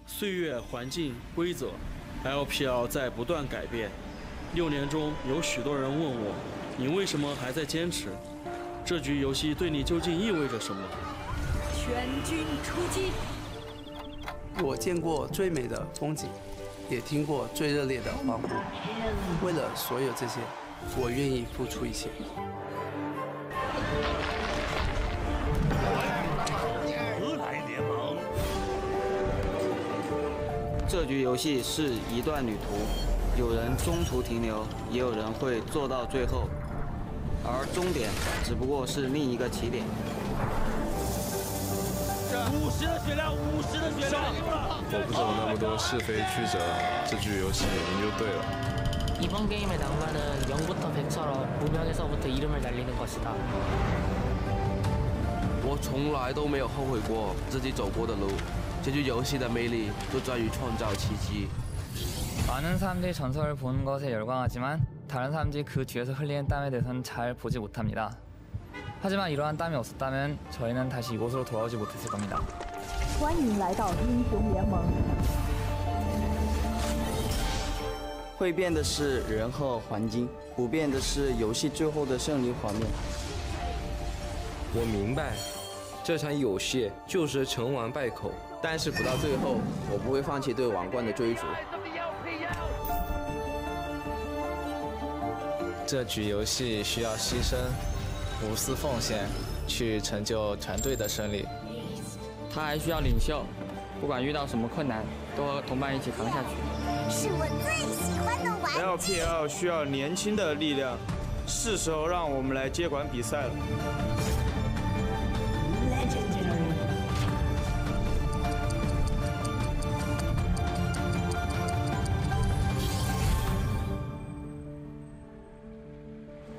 岁月、环境、规则 ，LPL 在不断改变。6年中，有许多人问我，你为什么还在坚持？这局游戏对你究竟意味着什么？全军出击！我见过最美的风景，也听过最热烈的欢呼。为了所有这些，我愿意付出一切。 这局游戏是一段旅途，有人中途停留，也有人会做到最后，而终点只不过是另一个起点。50的血量，50的血量！我不懂那么多是非曲折，这局游戏赢就对了。 이번 게임의 낭만은 0부터 100처럼 무명에서부터 이름을 날리는 것이다. 我从来都没有后悔过自己走过的路。 这局游戏的魅力就在于创造奇迹。 많은 사람들이 전설을 보는 것에 열광하지만 다른 사람들이 그 뒤에서 흘리는 땀에 대해서는 잘 보지 못합니다. 하지만 이러한 땀이 없었다면 저희는 다시 이곳으로 돌아오지 못했을 겁니다. 欢迎来到英雄联盟。会变的是人和环境，不变的是游戏最后的胜利画面。我明白。 这场游戏就是成王败寇，但是不到最后，我不会放弃对王冠的追逐。这局游戏需要牺牲，无私奉献，去成就团队的胜利。他还需要领袖，不管遇到什么困难，都和同伴一起扛下去。是我最喜欢的玩具。LPL 需要年轻的力量，是时候让我们来接管比赛了。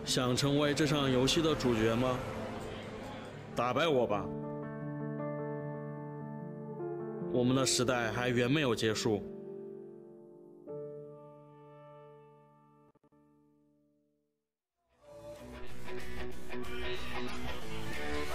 想成为这场游戏的主角吗？打败我吧！我们的时代还远没有结束。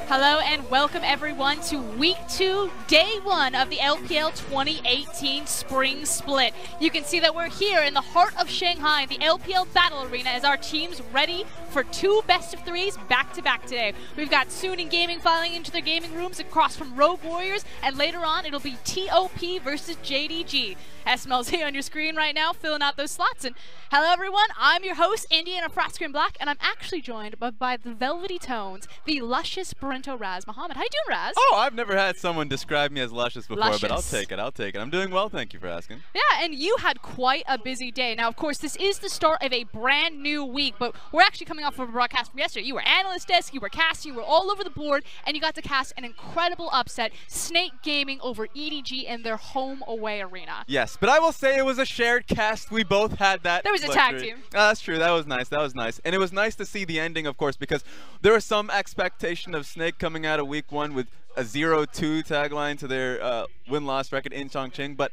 Hello and welcome everyone to week 2, day 1 of the LPL 2018 Spring Split. You can see that we're here in the heart of Shanghai, the LPL Battle Arena, as our team's ready for 2 best-of-3s back-to-back today. We've got Soon and Gaming filing into their gaming rooms across from Rogue Warriors, and later on it'll be TOP versus JDG. Smlz on your screen right now, filling out those slots. And hello everyone, I'm your host, Indiana FLICKR Black, and I'm actually joined by the velvety tones, the luscious Brento Raz. Mohammed, how you doing, Raz? Oh, I've never had someone describe me as luscious before, but I'll take it, I'll take it. I'm doing well, thank you for asking. Yeah, and you had quite a busy day. Now, of course, this is the start of a brand new week, but we're actually coming off of a broadcast from yesterday. You were analyst desk, you were casting, you were all over the board, and you got to cast an incredible upset, Snake Gaming over EDG in their home away arena. Yes, but I will say it was a shared cast. We both had that. There was a tag team. That's true. That was nice. That was nice. And it was nice to see the ending, of course, because there was some expectation of Snake coming out of week 1 with a 0-2 tagline to their win-loss record in Chongqing. But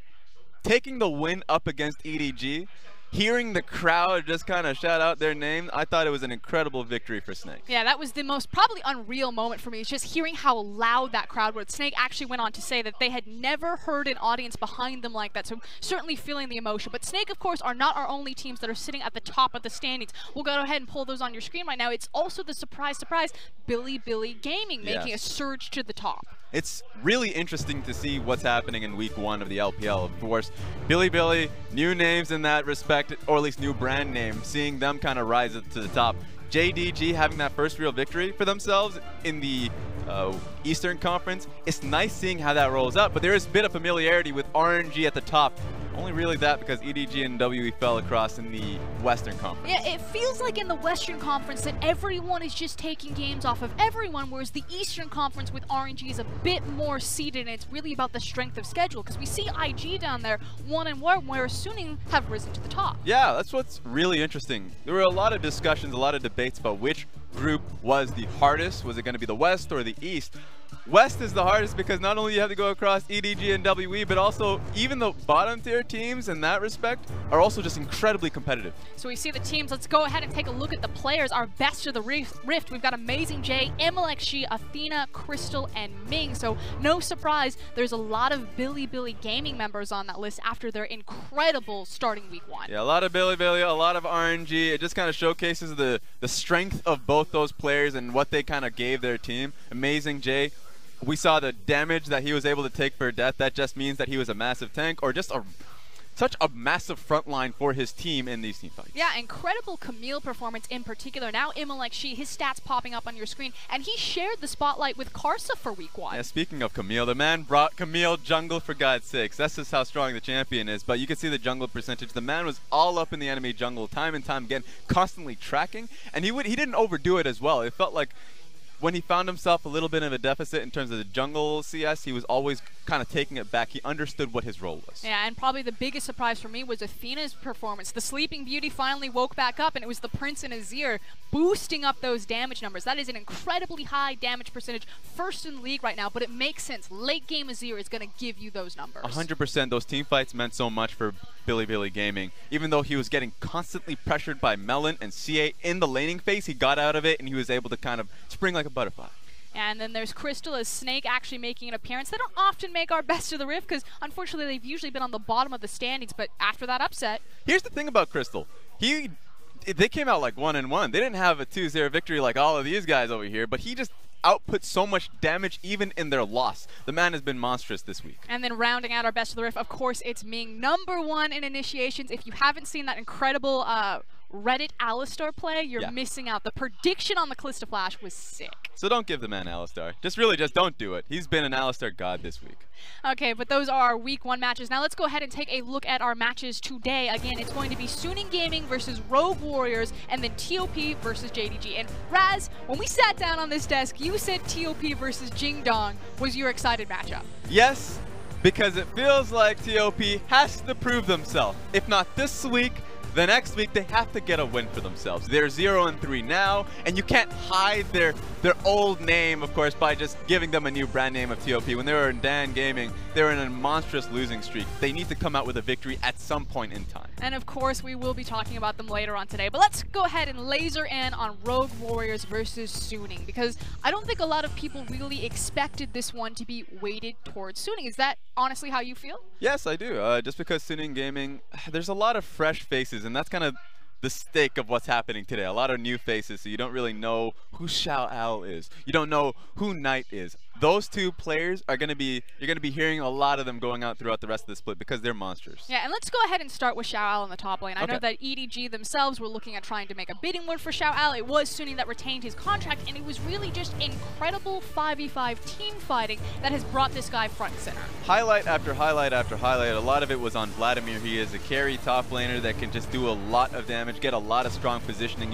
taking the win up against EDG, hearing the crowd just kind of shout out their name, I thought it was an incredible victory for Snake. Yeah, that was the most probably unreal moment for me, is just hearing how loud that crowd was. Snake actually went on to say that they had never heard an audience behind them like that, so certainly feeling the emotion. But Snake, of course, are not our only teams that are sitting at the top of the standings. We'll go ahead and pull those on your screen right now. It's also the surprise, Billy Gaming making a surge to the top. It's really interesting to see what's happening in week 1 of the LPL. Of course, Billy, new names in that respect, or at least new brand name, seeing them kind of rise to the top. JDG having that first real victory for themselves in the Eastern Conference. It's nice seeing how that rolls up, but there is a bit of familiarity with RNG at the top. Only really that because EDG and WE fell across in the Western Conference. Yeah, it feels like in the Western Conference that everyone is just taking games off of everyone, whereas the Eastern Conference with RNG is a bit more seeded, and it's really about the strength of schedule, because we see IG down there 1-1, whereas Suning have risen to the top. Yeah, that's what's really interesting. There were a lot of discussions, a lot of debates about which group was the hardest. Was it going to be the West or the East? West is the hardest because not only you have to go across EDG and WE, but also even the bottom tier teams in that respect are also just incredibly competitive. So we see the teams. Let's go ahead and take a look at the players. Our best of the Rift. We've got Amazing J, XiaoAL, Athena, Crystal, and Ming. So no surprise, there's a lot of Billy Gaming members on that list after their incredible starting week 1. Yeah, a lot of Billy, a lot of RNG. It just kind of showcases the strength of both those players and what they kind of gave their team. Amazing J. We saw the damage that he was able to take per death. That just means that he was a massive tank or just such a massive front line for his team in these team fights. Yeah, incredible Camille performance in particular. Now XiaoAL, his stats popping up on your screen, and he shared the spotlight with Karsa for week 1. Yeah, speaking of Camille, the man brought Camille jungle for God's sakes. That's just how strong the champion is, but you can see the jungle percentage. The man was all up in the enemy jungle time and time again, constantly tracking, and he didn't overdo it as well. It felt like when he found himself a little bit of a deficit in terms of the jungle CS, he was always kind of taking it back. He understood what his role was. Yeah, and probably the biggest surprise for me was Athena's performance. The Sleeping Beauty finally woke back up, and it was the Prince and Azir boosting up those damage numbers. That is an incredibly high damage percentage, first in the league right now, but it makes sense. Late game Azir is going to give you those numbers. 100%. Those team fights meant so much for Billy Gaming. Even though he was getting constantly pressured by Melon and CA in the laning phase, he got out of it, and he was able to kind of spring like a butterfly. And then there's Crystal as Snake actually making an appearance. They don't often make our best of the Rift because unfortunately they've usually been on the bottom of the standings, but after that upset. Here's the thing about Crystal. They came out like 1-1. They didn't have a 2-0 victory like all of these guys over here, but he just output so much damage even in their loss. The man has been monstrous this week. And then rounding out our best of the Rift, of course, it's Ming, #1 in initiations. If you haven't seen that incredible Reddit Alistar play, you're missing out. The prediction on the Kalista Flash was sick. So don't give the man Alistar. Just don't do it. He's been an Alistar god this week. Okay, but those are our week 1 matches. Now let's go ahead and take a look at our matches today. Again, it's going to be Suning Gaming versus Rogue Warriors, and then TOP versus JDG. And Raz, when we sat down on this desk, you said TOP versus Jingdong was your excited matchup. Yes, because it feels like TOP has to prove themselves. If not this week, the next week they have to get a win for themselves. They're 0-3 now, and you can't hide their old name, of course, by just giving them a new brand name of TOP. When they were in Dan Gaming, they were in a monstrous losing streak. They need to come out with a victory at some point in time. And of course, we will be talking about them later on today. But let's go ahead and laser in on Rogue Warriors versus Suning, because I don't think a lot of people really expected this one to be weighted towards Suning. Is that honestly how you feel? Yes, I do. Just because Suning Gaming, there's a lot of fresh faces, and that's kind of the stake of what's happening today. A lot of new faces, so you don't really know who XiaoAL is. You don't know who Knight is. Those two players are you're going to be hearing a lot of them going out throughout the rest of the split because they're monsters. Yeah, and let's go ahead and start with XiaoAL in the top lane. I know that EDG themselves were looking at trying to make a bidding war for XiaoAL. It was Suning that retained his contract, and it was really just incredible 5v5 team fighting that has brought this guy front and center. Highlight after highlight after highlight. A lot of it was on Vladimir. He is a carry top laner that can just do a lot of damage, get a lot of strong positioning.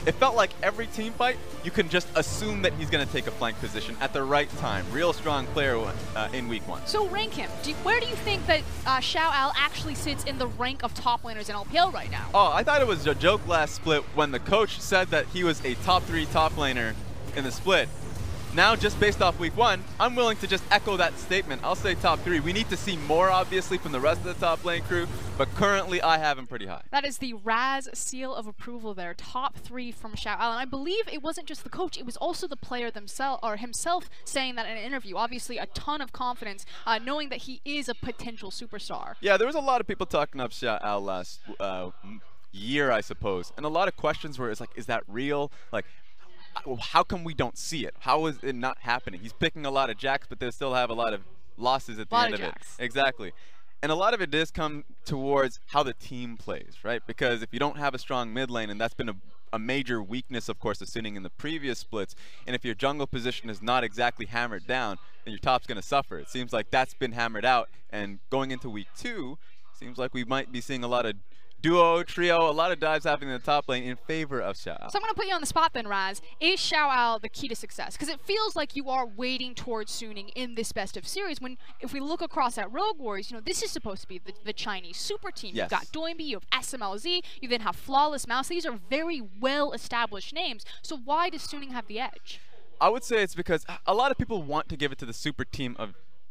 It felt like every team fight, you can just assume that he's going to take a flank position at the right time. Real strong player in week 1. So rank him. Where do you think that XiaoAL actually sits in the rank of top laners in LPL right now? Oh, I thought it was a joke last split when the coach said that he was a top 3 top laner in the split. Now, just based off week 1, I'm willing to just echo that statement. I'll say top 3. We need to see more, obviously, from the rest of the top lane crew, but currently I have him pretty high. That is the Raz seal of approval there. Top 3 from XiaoAL. And I believe it wasn't just the coach, it was also the player himself saying that in an interview. Obviously, a ton of confidence, knowing that he is a potential superstar. Yeah, there was a lot of people talking up XiaoAL last year, I suppose. And a lot of questions were, is that real? Like, how come we don't see it? How is it not happening? He's picking a lot of jacks, but they still have a lot of losses at the end of it. Exactly. And a lot of it does come towards how the team plays, right? Because if you don't have a strong mid lane, and that's been a major weakness, of course, of Suning in the previous splits, and if your jungle position is not exactly hammered down, then your top's going to suffer. It seems like that's been hammered out, and going into week 2, seems like we might be seeing a lot of duo, trio, a lot of dives happening in the top lane in favor of XiaoAL. So I'm going to put you on the spot then, Raz. Is XiaoAL the key to success? Because it feels like you are waiting towards Suning in this best of series. When, if we look across at Rogue Warriors, this is supposed to be the Chinese super team. You've got Doinb, you have Smlz, you then have Flawless Mouse. These are very well-established names. So why does Suning have the edge? I would say it's because a lot of people want to give it to the super team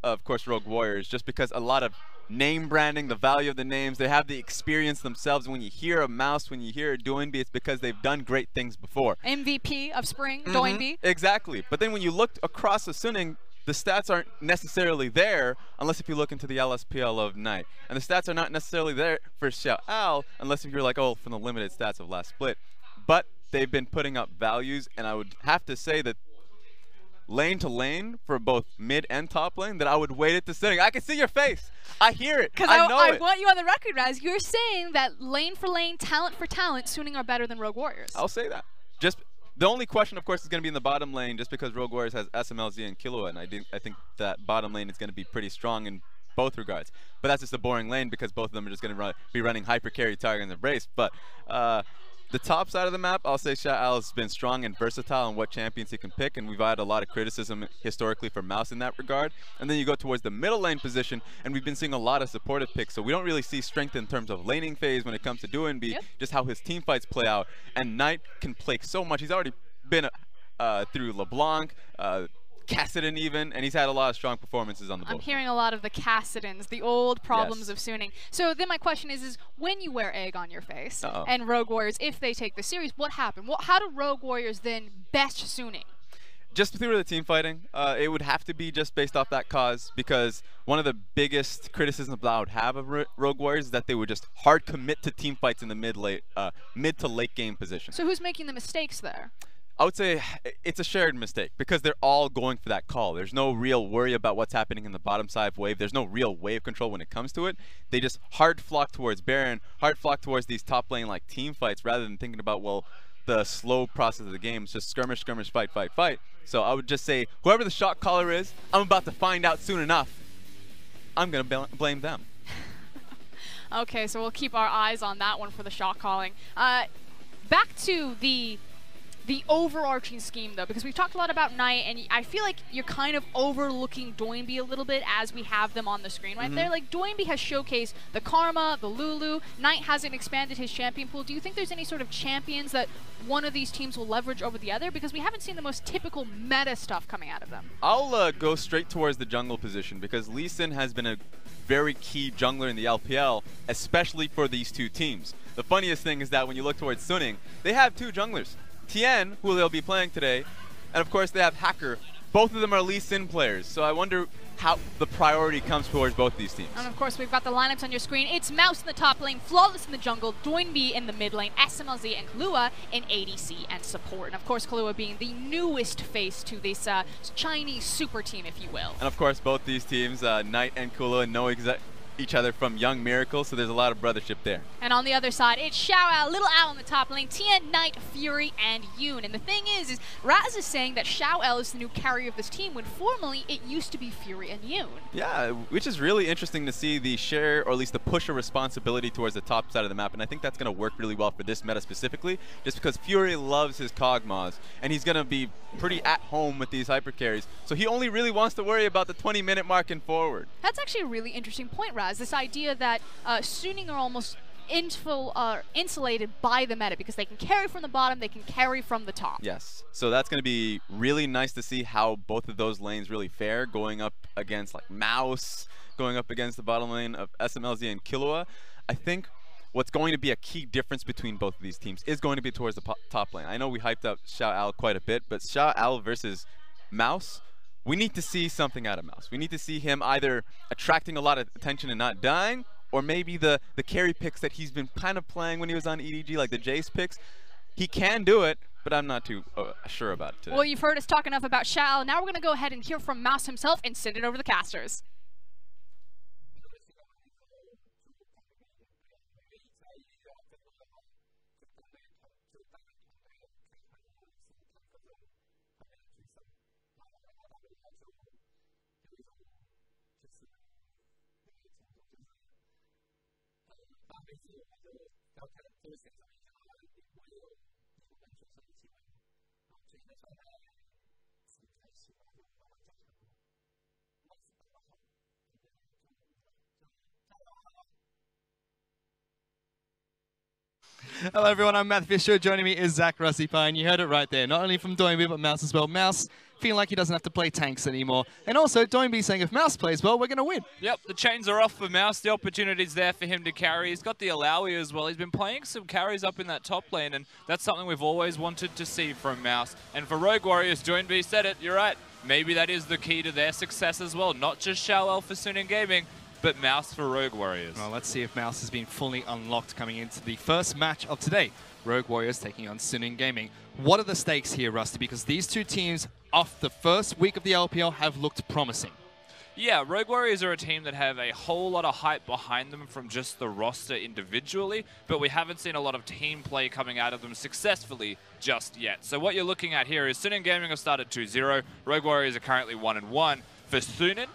of course, Rogue Warriors, just because a lot of name branding, the value of the names, they have the experience themselves. When you hear a Mouse, when you hear a Doinb, it's because they've done great things before. MVP of spring, Doinb. Exactly. But then when you look across the Suning, the stats aren't necessarily there unless if you look into the LSPL of Night. And the stats are not necessarily there for XiaoAL unless if you're like, oh, from the limited stats of last split. But they've been putting up values, and I would have to say that lane to lane for both mid and top lane, that I would wait it to Suning. I can see your face. I hear it. I know it. I want you on the record, Raz. You're saying that lane for lane, talent for talent, Suning are better than Rogue Warriors. I'll say that. Just the only question, of course, is going to be in the bottom lane, just because Rogue Warriors has Smlz and Killua, and I think that bottom lane is going to be pretty strong in both regards. But that's just a boring lane because both of them are just going to be running hyper carry, target, and embrace. But the top side of the map, I'll say XiaoAL has been strong and versatile in what champions he can pick, and we've had a lot of criticism historically for Mouse in that regard. And then you go towards the middle lane position, and we've been seeing a lot of supportive picks, so we don't really see strength in terms of laning phase when it comes to Doinb, just how his team fights play out. And Knight can play so much. He's already been through LeBlanc, Kassadin even, and he's had a lot of strong performances on the board. I'm hearing a lot of the Kassadins, the old problems of Suning. So then my question is when you wear egg on your face and Rogue Warriors, if they take the series, what happened? How do Rogue Warriors then best Suning? Just through the team fighting, it would have to be just based off that cause, because one of the biggest criticisms that I would have of Rogue Warriors is that they would just hard commit to team fights in the mid to late game position. So who's making the mistakes there? I would say it's a shared mistake because they're all going for that call. There's no real worry about what's happening in the bottom side of wave. There's no real wave control when it comes to it. They just hard flock towards Baron, hard flock towards these top lane like team fights rather than thinking about, well, the slow process of the game. It's just skirmish, skirmish, fight, fight, fight. So I would just say whoever the shot caller is, I'm about to find out soon enough. I'm going to blame them. Okay, so we'll keep our eyes on that one for the shot calling. Back to the overarching scheme, though, because we've talked a lot about Knight, and I feel like you're kind of overlooking Doinb a little bit as we have them on the screen right there. Like, Doinb has showcased the Karma, the Lulu. Knight hasn't expanded his champion pool. Do you think there's any sort of champions that one of these teams will leverage over the other? Because we haven't seen the most typical meta stuff coming out of them. I'll go straight towards the jungle position, because Lee Sin has been a very key jungler in the LPL, especially for these two teams. The funniest thing is that when you look towards Suning, they have two junglers. Tian, who they'll be playing today, and of course they have Hacker. Both of them are Lee Sin players, so I wonder how the priority comes towards both these teams. And of course we've got the lineups on your screen. It's Mouse in the top lane, Flawless in the jungle, Doinb in the mid lane, Smlz and Killua in ADC and support. And of course Killua being the newest face to this Chinese super team, if you will. And of course both these teams, Knight and Killua, know each other from Young Miracle, so there's a lot of brothership there. And on the other side, it's XiaoAL, Little Owl in the top lane, Tian, Knight, Fury, and Yoon. And the thing is Raz is saying that XiaoAL is the new carrier of this team, when formerly it used to be Fury and Yoon. Yeah, which is really interesting to see the share, or at least the push of responsibility towards the top side of the map, and I think that's going to work really well for this meta specifically, just because Fury loves his Kog'Maws, and he's going to be pretty at home with these hyper carries, so he only really wants to worry about the 20-minute mark and forward. That's actually a really interesting point, Raz, this idea that Suning are almost insulated by the meta, because they can carry from the bottom, they can carry from the top. Yes, so that's going to be really nice to see how both of those lanes really fare, going up against like Mouse, going up against the bottom lane of Smlz and Killua. I think what's going to be a key difference between both of these teams is going to be towards the top lane. I know we hyped up XiaoAL quite a bit, but XiaoAL versus Mouse, we need to see something out of Mouse. We need to see him either attracting a lot of attention and not dying, or maybe the carry picks that he's been kind of playing when he was on EDG, like the Jace picks. He can do it, but I'm not too sure about it today. Well, you've heard us talk enough about XiaoAL. Now we're going to go ahead and hear from Mouse himself and send it over to the casters. Hello everyone, I'm Matt Fisher. Joining me is Zach Russipie, and you heard it right there. Not only from Doinb, but Mouse as well. Mouse feeling like he doesn't have to play tanks anymore. And also, Doinb saying if Mouse plays well, we're going to win. Yep, the chains are off for Mouse. The opportunity's there for him to carry. He's got the Alawi as well. He's been playing some carries up in that top lane, and that's something we've always wanted to see from Mouse. And for Rogue Warriors, Doinb said it, you're right. Maybe that is the key to their success as well. Not just XiaoAL for Suning Gaming, but Mouse for Rogue Warriors. Well, let's see if Mouse has been fully unlocked coming into the first match of today. Rogue Warriors taking on Suning Gaming. What are the stakes here, Rusty? Because these two teams, off the first week of the LPL, have looked promising. Yeah, Rogue Warriors are a team that have a whole lot of hype behind them from just the roster individually, but we haven't seen a lot of team play coming out of them successfully just yet. So what you're looking at here is Suning Gaming have started 2-0. Rogue Warriors are currently 1-1. For Suning,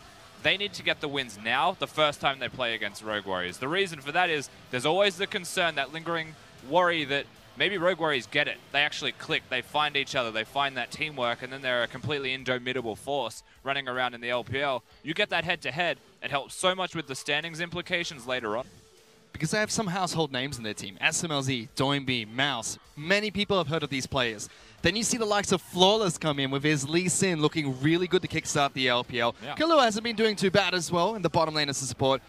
they need to get the wins now, the first time they play against Rogue Warriors. The reason for that is there's always the concern, that lingering worry that maybe Rogue Warriors get it. They actually click, they find each other, they find that teamwork, and then they're a completely indomitable force running around in the LPL. You get that head-to-head, it helps so much with the standings implications later on. Because they have some household names in their team. Smlz, Doinb, Mouse. Many people have heard of these players. Then you see the likes of Flawless come in with his Lee Sin looking really good to kickstart the LPL. Yeah. Killua hasn't been doing too bad as well in the bottom lane as a support.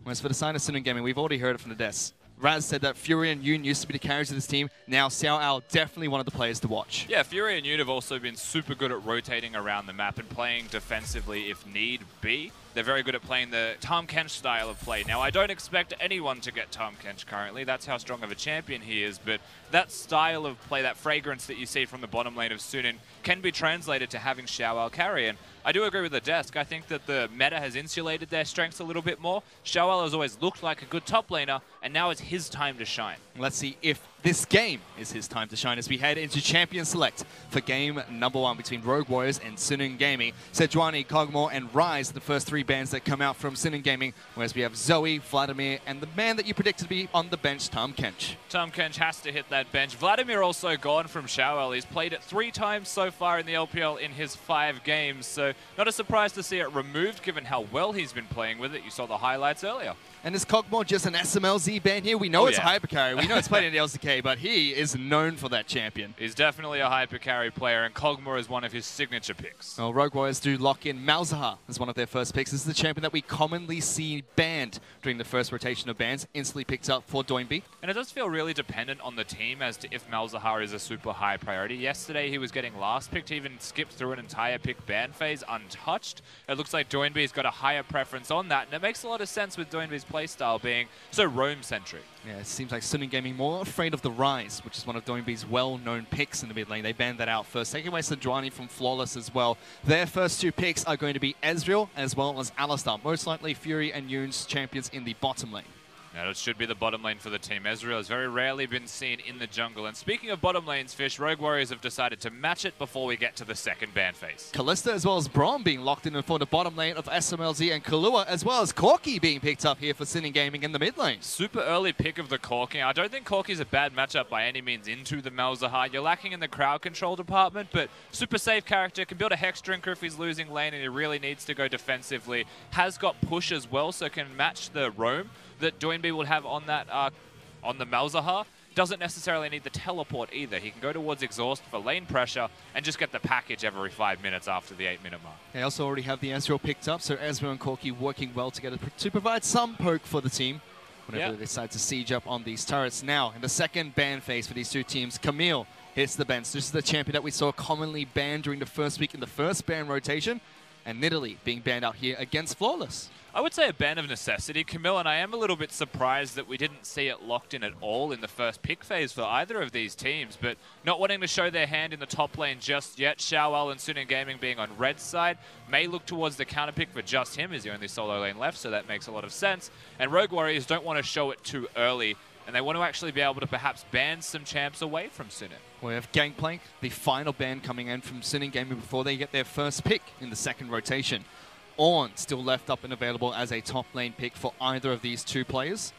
Whereas for the side of Suning Gaming, we've already heard it from the desk. Raz said that Fury and Yoon used to be the carriers of this team. Now XiaoAL definitely one of the players to watch. Yeah, Fury and Yoon have also been super good at rotating around the map and playing defensively if need be. They're very good at playing the Tahm Kench style of play. Now, I don't expect anyone to get Tahm Kench currently. That's how strong of a champion he is. But that style of play, that fragrance that you see from the bottom lane of Suning, can be translated to having XiaoAL carry. And I do agree with the desk. I think that the meta has insulated their strengths a little bit more. XiaoAL has always looked like a good top laner, and now it's his time to shine. Let's see if this game is his time to shine as we head into Champion Select for game number 1 between Rogue Warriors and Suning Gaming. Sejuani, Kog'Maw, and Ryze, the first 3 bans that come out from Suning Gaming, whereas we have Zoe, Vladimir, and the man that you predicted to be on the bench, Tahm Kench. Tahm Kench has to hit that bench. Vladimir also gone from XiaoAL. He's played it 3 times so far in the LPL in his 5 games, so not a surprise to see it removed given how well he's been playing with it. You saw the highlights earlier. And is Kog'Maw just an SMLZ ban here? We know it's a hyper carry. We know it's played in the LCK, but he is known for that champion. He's definitely a hyper carry player, and Kog'Maw is one of his signature picks. Well, Rogue Warriors do lock in Malzahar as one of their first picks. This is the champion that we commonly see banned during the first rotation of bans, instantly picked up for Doinb. And it does feel really dependent on the team as to if Malzahar is a super high priority. Yesterday he was getting last picked, even skipped through an entire pick ban phase untouched. It looks like Doinb's got a higher preference on that, and it makes a lot of sense with Doinb's playstyle being so roam-centric. Yeah, it seems like Suning Gaming more afraid of the Ryze, which is one of Doinb's well-known picks in the mid lane. They banned that out first. Taking away Sejuani from Flawless as well. Their first 2 picks are going to be Ezreal as well as Alistar. Most likely Fury and Yoon's champions in the bottom lane. Now, it should be the bottom lane for the team. Ezreal has very rarely been seen in the jungle. And speaking of bottom lanes, Fish, Rogue Warriors have decided to match it before we get to the second ban phase. Kalista as well as Braum being locked in for the bottom lane of Smlz and Killua, as well as Corki being picked up here for Suning Gaming in the mid lane. Super early pick of the Corki. I don't think Corki's a bad matchup by any means into the Malzahar. You're lacking in the crowd control department, but super safe character, can build a Hex Drinker if he's losing lane and he really needs to go defensively. Has got push as well, so can match the roam that Doinb will have on that on the Malzahar. Doesn't necessarily need the teleport either. He can go towards exhaust for lane pressure and just get the package every 5 minutes after the 8-minute mark. They also already have the Ezreal picked up, so Ezreal and Corki working well together to provide some poke for the team whenever they decide to siege up on these turrets. Now, in the second ban phase for these 2 teams, Camille hits the bench. This is the champion that we saw commonly banned during the first week in the first ban rotation, and Nidalee being banned out here against Flawless. I would say a ban of necessity, Camille, and I am a little bit surprised that we didn't see it locked in at all in the first pick phase for either of these teams, but not wanting to show their hand in the top lane just yet. XiaoAL and Suning Gaming being on Red's side may look towards the counter pick for just him as the only solo lane left, so that makes a lot of sense. And Rogue Warriors don't want to show it too early, and they want to actually be able to perhaps ban some champs away from Suning. We have Gangplank, the final ban coming in from Suning Gaming before they get their first pick in the second rotation. Ornn still left up and available as a top lane pick for either of these 2 players.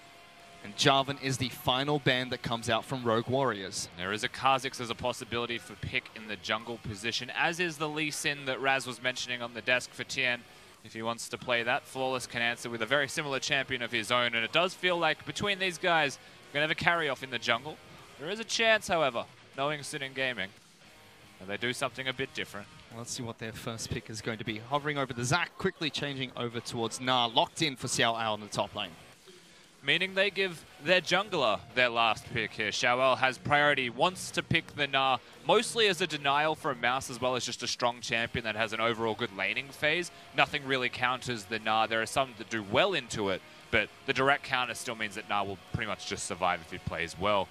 And Jarvan is the final ban that comes out from Rogue Warriors. There is a Kha'Zix as a possibility for pick in the jungle position, as is the Lee Sin that Raz was mentioning on the desk for Tian. If he wants to play that, Flawless can answer with a very similar champion of his own, and it does feel like between these guys, we're going to have a carry-off in the jungle. There is a chance, however, knowing Suning Gaming, that they do something a bit different. Let's see what their first pick is going to be. Hovering over the Zac, quickly changing over towards Gnar, locked in for XiaoAL in the top lane. Meaning they give their jungler their last pick here. XiaoAL has priority, wants to pick the Gnar, mostly as a denial for a Mouse as well as just a strong champion that has an overall good laning phase. Nothing really counters the Gnar. There are some that do well into it, but the direct counter still means that Gnar will pretty much just survive if he plays well.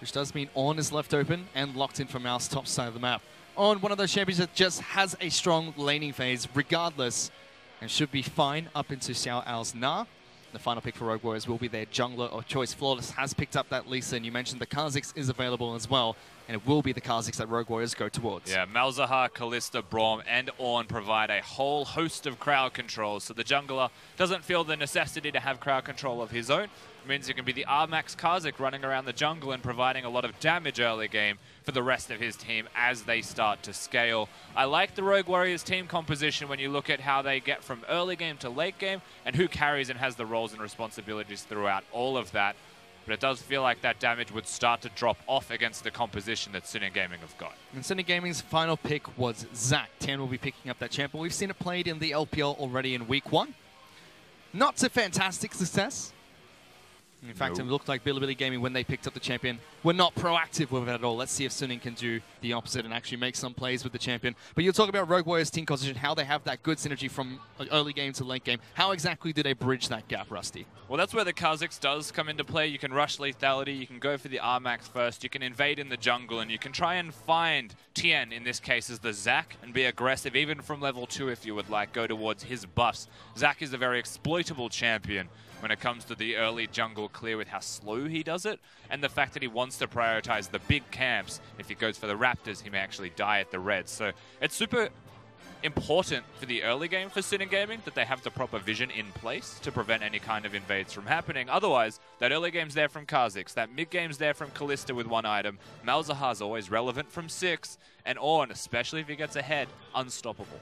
Which does mean Ornn is left open and locked in for Mouse top side of the map. Ornn, one of those champions that just has a strong laning phase regardless and should be fine up into XiaoAL's Gnar. The final pick for Rogue Warriors will be their jungler of choice. Flawless has picked up that Lee Sin. You mentioned the Kha'Zix is available as well, and it will be the Kha'Zix that Rogue Warriors go towards. Yeah, Malzahar, Kalista, Braum, and Ornn provide a whole host of crowd controls, so the jungler doesn't feel the necessity to have crowd control of his own. It means it can be the R-Max Kha'Zix running around the jungle and providing a lot of damage early game for the rest of his team as they start to scale. I like the Rogue Warriors team composition when you look at how they get from early game to late game and who carries and has the roles and responsibilities throughout all of that. But it does feel like that damage would start to drop off against the composition that Suning Gaming have got. And Suning Gaming's final pick was Zac. Tian will be picking up that champion. We've seen it played in the LPL already in week 1. Not a fantastic success. In fact, it looked like Bilibili Gaming, when they picked up the champion, were not proactive with it at all. Let's see if Suning can do the opposite and actually make some plays with the champion. But you'll talk about Rogue Warriors team composition, how they have that good synergy from early game to late game. How exactly do they bridge that gap, Rusty? Well, that's where the Kha'Zix does come into play. You can rush lethality, you can go for the R-Max first, you can invade in the jungle, and you can try and find Tian, in this case, as the Zac, and be aggressive, even from level 2 if you would like, go towards his buffs. Zac is a very exploitable champion when it comes to the early jungle clear with how slow he does it, and the fact that he wants to prioritize the big camps. If he goes for the Raptors, he may actually die at the Reds. So it's super important for the early game for Suning Gaming that they have the proper vision in place to prevent any kind of invades from happening. Otherwise, that early game's there from Kha'Zix, that mid game's there from Kalista with 1 item, Malzahar's always relevant from 6, and Ornn, especially if he gets ahead, unstoppable.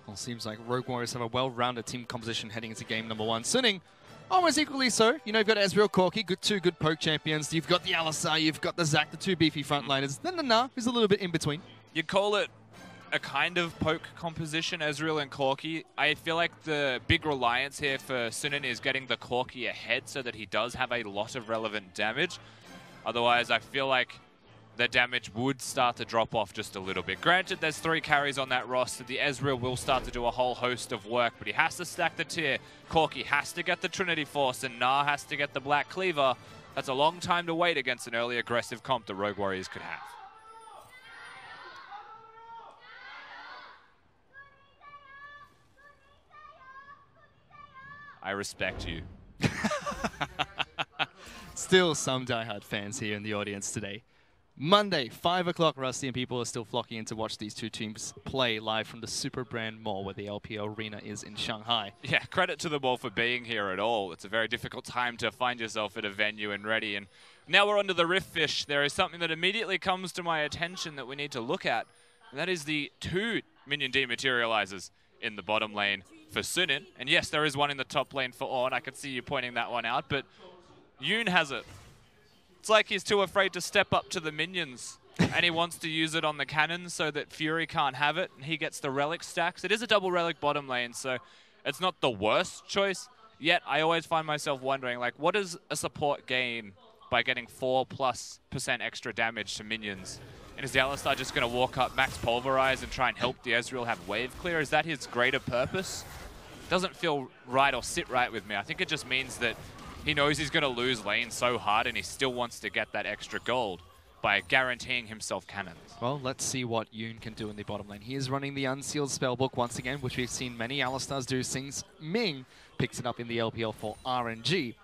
Well, seems like Rogue Warriors have a well-rounded team composition heading into game number 1. Suning, almost equally so. You know, you've got Ezreal, Corki, two good poke champions. You've got the Alistar, you've got the Zac, the 2 beefy frontliners. Then the Gnar is a little bit in between. You call it a kind of poke composition, Ezreal and Corki. I feel like the big reliance here for Suning is getting the Corki ahead so that he does have a lot of relevant damage. Otherwise, I feel like the damage would start to drop off just a little bit. Granted, there's 3 carries on that roster. The Ezreal will start to do a whole host of work, but he has to stack the tier. Corki has to get the Trinity Force, and Gnar has to get the Black Cleaver. That's a long time to wait against an early aggressive comp the Rogue Warriors could have. I respect you. Still some diehard fans here in the audience today. Monday, 5 o'clock, Rusty, and people are still flocking in to watch these 2 teams play live from the Super Brand Mall where the LPL arena is in Shanghai. Yeah, credit to them all for being here at all. It's a very difficult time to find yourself at a venue and ready. And now we're onto the Riftfish. There is something that immediately comes to my attention that we need to look at, and that is the 2 minion dematerializers in the bottom lane for Suning. And yes, there is one in the top lane for Ornn. I could see you pointing that one out, but Yoon has it. It's like he's too afraid to step up to the minions, and he wants to use it on the cannon so that Fury can't have it, and he gets the relic stacks. It is a double relic bottom lane, so it's not the worst choice, yet I always find myself wondering, like, what does a support gain by getting 4+% extra damage to minions? And is the Alistar just going to walk up, max pulverize, and try and help the Ezreal have wave clear? Is that his greater purpose? Doesn't feel right or sit right with me. I think it just means that he knows he's going to lose lane so hard, and he still wants to get that extra gold by guaranteeing himself cannons. Well, let's see what Yoon can do in the bottom lane. He is running the Unsealed Spellbook once again, which we've seen many Alistars do since Ming picks it up in the LPL for RNG.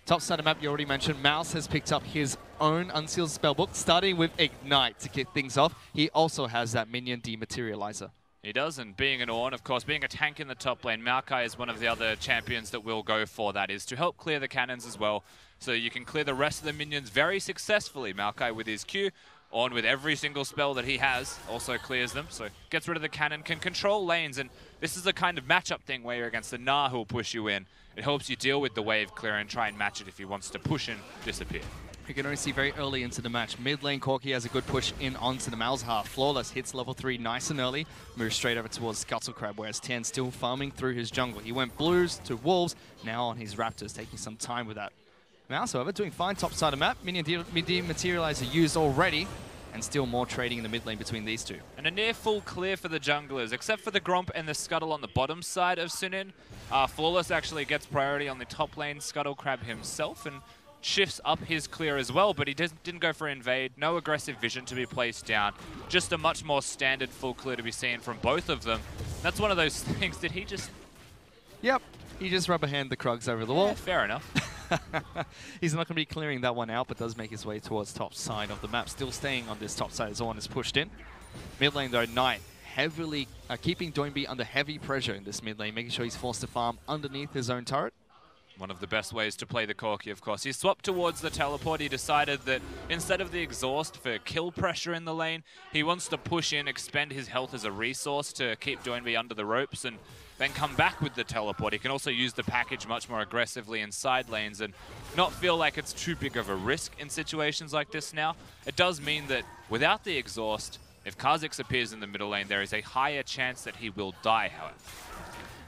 Top side of map, you already mentioned, Mouse has picked up his own Unsealed Spellbook, starting with Ignite to kick things off. He also has that minion dematerializer. He does, and being an Ornn, of course, being a tank in the top lane, Maokai is one of the other champions that will go for that, is to help clear the cannons as well. So you can clear the rest of the minions very successfully. Maokai with his Q, Ornn with every single spell that he has also clears them, so gets rid of the cannon, can control lanes, and this is a kind of matchup thing where you're against the Gnar who will push you in. It helps you deal with the wave clear and try and match it if he wants to push and disappear. You can only see very early into the match. Mid lane, Corki has a good push in onto the Malzahar. Flawless hits level 3 nice and early. Moves straight over towards Scuttle Crab, whereas Tian still farming through his jungle. He went blues to wolves, now on his raptors, taking some time with that. Mouse, however, doing fine top side of map. Minion dematerializer used already, and still more trading in the mid lane between these two. And a near full clear for the junglers, except for the Gromp and the Scuttle on the bottom side of Sunin. Flawless actually gets priority on the top lane, Scuttle Crab himself, and shifts up his clear as well, but he didn't go for invade. No aggressive vision to be placed down. Just a much more standard full clear to be seen from both of them. That's one of those things that he just... Yep, he just rubber hand the Krugs over the wall. Yeah, fair enough. He's not going to be clearing that one out, but does make his way towards top side of the map. Still staying on this top side as Ornn is pushed in. Mid lane though, Knight heavily keeping Doinb under heavy pressure in this mid lane, making sure he's forced to farm underneath his own turret. One of the best ways to play the Corki, of course. He swapped towards the teleport. He decided that instead of the exhaust for kill pressure in the lane, he wants to push in, expend his health as a resource to keep Doinb under the ropes and then come back with the teleport. He can also use the package much more aggressively in side lanes and not feel like it's too big of a risk in situations like this now. It does mean that without the exhaust, if Kha'Zix appears in the middle lane, there is a higher chance that he will die, however.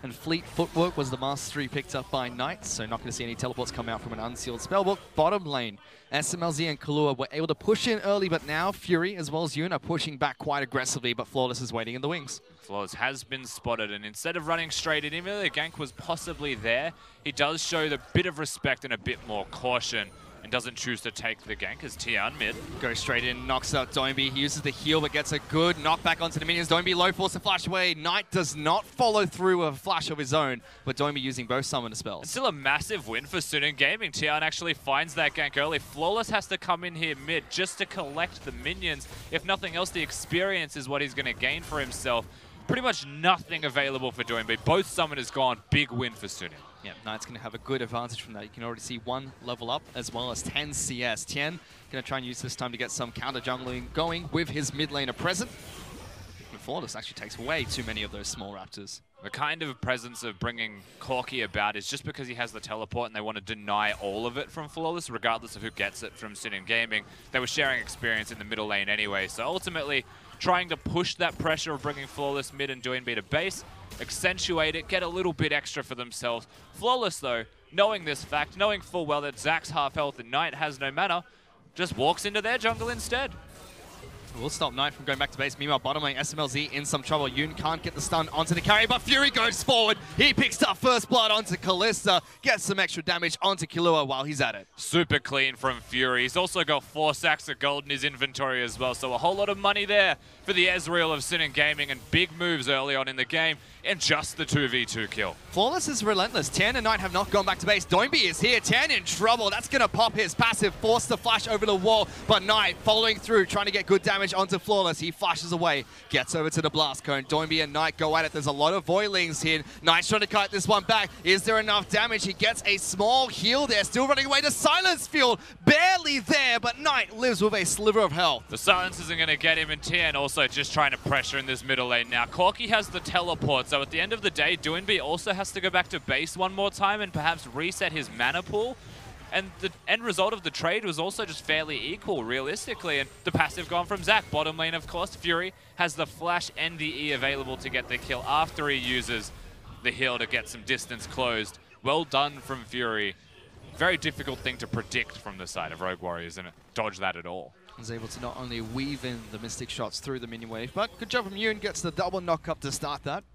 And Fleet Footwork was the mastery picked up by Knight, so not going to see any teleports come out from an unsealed spellbook. Bottom lane, Smlz and Killua were able to push in early, but now Fury as well as Yoon are pushing back quite aggressively, but Flawless is waiting in the wings. Flawless has been spotted, and instead of running straight in, even though the gank was possibly there, he does show the bit of respect and a bit more caution, and doesn't choose to take the gank as Tian mid. Goes straight in, knocks out Doinb. He uses the heal, but gets a good knockback onto the minions. Doinb low force to flash away. Knight does not follow through a flash of his own, but Doinb using both summoner spells. It's still a massive win for Sunin Gaming. Tian actually finds that gank early. Flawless has to come in here mid just to collect the minions. If nothing else, the experience is what he's going to gain for himself. Pretty much nothing available for Doinb. Both summoners gone. Big win for Sunin. Yeah, Knight's going to have a good advantage from that. You can already see 1 level up as well as 10 CS. Tian going to try and use this time to get some counter jungling going with his mid laner present. And Flawless actually takes way too many of those small raptors. The kind of presence of bringing Corki about is just because he has the teleport and they want to deny all of it from Flawless, regardless of who gets it from Sunin Gaming. They were sharing experience in the middle lane anyway, so ultimately trying to push that pressure of bringing Flawless mid and Doinb to base, accentuate it, get a little bit extra for themselves. Flawless, though, knowing this fact, knowing full well that Zach's half health and Knight has no mana, just walks into their jungle instead. We'll stop Knight from going back to base. Meanwhile, bottom lane, Smlz in some trouble. Yoon can't get the stun onto the carry, but Fury goes forward. He picks up first blood onto Kalista, gets some extra damage onto Killua while he's at it. Super clean from Fury. He's also got 4 sacks of gold in his inventory as well, so a whole lot of money there for the Ezreal of Sunin Gaming, and big moves early on in the game, and just the 2v2 kill. Flawless is relentless. Tian and Knight have not gone back to base. Doinb is here. Tian in trouble. That's going to pop his passive, force the flash over the wall, but Knight following through, trying to get good damage onto Flawless. He flashes away, gets over to the blast cone. Doinb and Knight go at it. There's a lot of voidlings here. Knight's trying to cut this one back. Is there enough damage? He gets a small heal there. Still running away to Silence Field. Barely there, but Knight lives with a sliver of health. The silence isn't going to get him, and Tian also just trying to pressure in this middle lane now. Corki has the teleport, so at the end of the day, Doinb also has to go back to base one more time and perhaps reset his mana pool. And the end result of the trade was also just fairly equal, realistically. And the passive gone from Zach. Bottom lane, of course, Fury has the flash and the E available to get the kill after he uses the heal to get some distance closed. Well done from Fury. Very difficult thing to predict from the side of Rogue Warriors and dodge that at all. Was able to not only weave in the Mystic shots through the minion wave, but good job from Yoon, gets the double knock up to start that.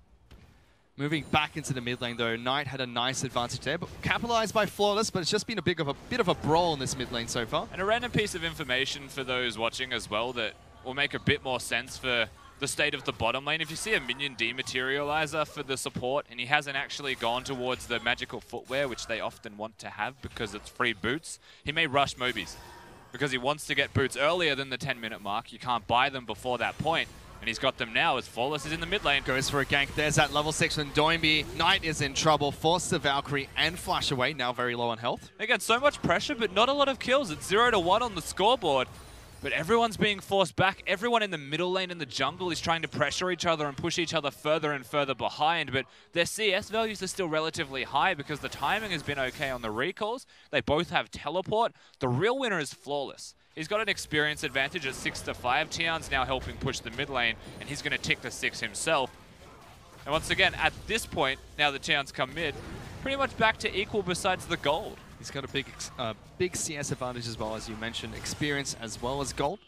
Moving back into the mid lane though, Knight had a nice advantage there, but capitalized by Flawless, but it's just been a bit of a brawl in this mid lane so far. And a random piece of information for those watching as well that will make a bit more sense for the state of the bottom lane. If you see a minion dematerializer for the support and he hasn't actually gone towards the magical footwear, which they often want to have because it's free boots, he may rush Mobies because he wants to get boots earlier than the 10-minute mark. You can't buy them before that point. And he's got them now as Flawless is in the mid lane. Goes for a gank. There's that level 6 from Doinb. Knight is in trouble. Forced the Valkyrie and flash away. Now very low on health. Again, so much pressure, but not a lot of kills. It's 0-1 on the scoreboard. But everyone's being forced back. Everyone in the middle lane in the jungle is trying to pressure each other and push each other further and further behind. But their CS values are still relatively high because the timing has been okay on the recalls. They both have teleport. The real winner is Flawless. He's got an experience advantage at 6-5. Tian's now helping push the mid lane, and he's going to tick the 6 himself. And once again, at this point, now that Tian's come mid, pretty much back to equal besides the gold. He's got a big CS advantage as well, as you mentioned, experience as well as gold.